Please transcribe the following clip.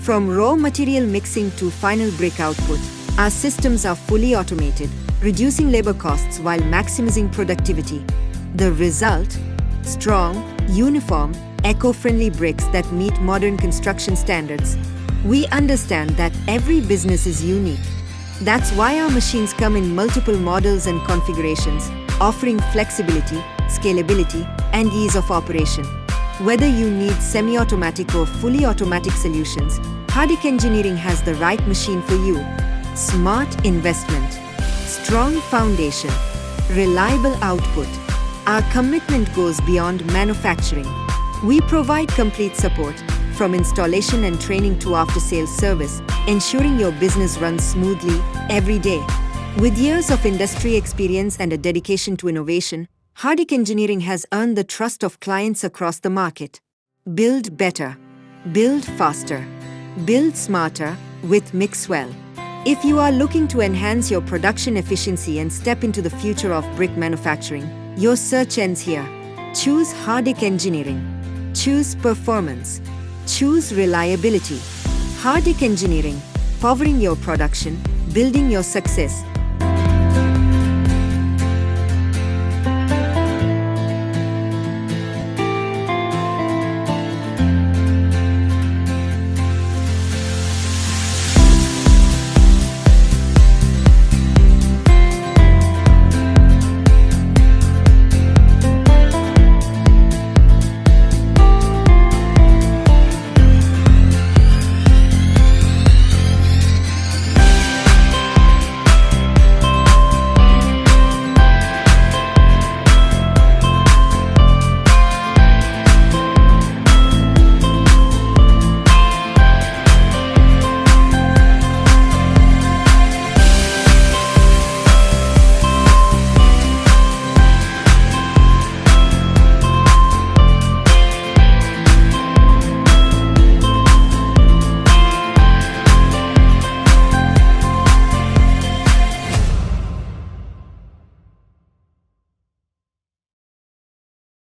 From raw material mixing to final brick output, our systems are fully automated, reducing labor costs while maximizing productivity. The result? Strong, uniform, eco-friendly bricks that meet modern construction standards. We understand that every business is unique. That's why our machines come in multiple models and configurations, offering flexibility, scalability, and ease of operation. Whether you need semi-automatic or fully automatic solutions, Hardic Engineering has the right machine for you. Smart investment, strong foundation, reliable output. Our commitment goes beyond manufacturing. We provide complete support, from installation and training to after-sales service, ensuring your business runs smoothly every day. With years of industry experience and a dedication to innovation, Hardic Engineering has earned the trust of clients across the market. Build better, build faster, build smarter with Mixwell. If you are looking to enhance your production efficiency and step into the future of brick manufacturing, your search ends here. Choose Hardic Engineering. Choose performance. Choose reliability. Hardic Engineering, powering your production, building your success.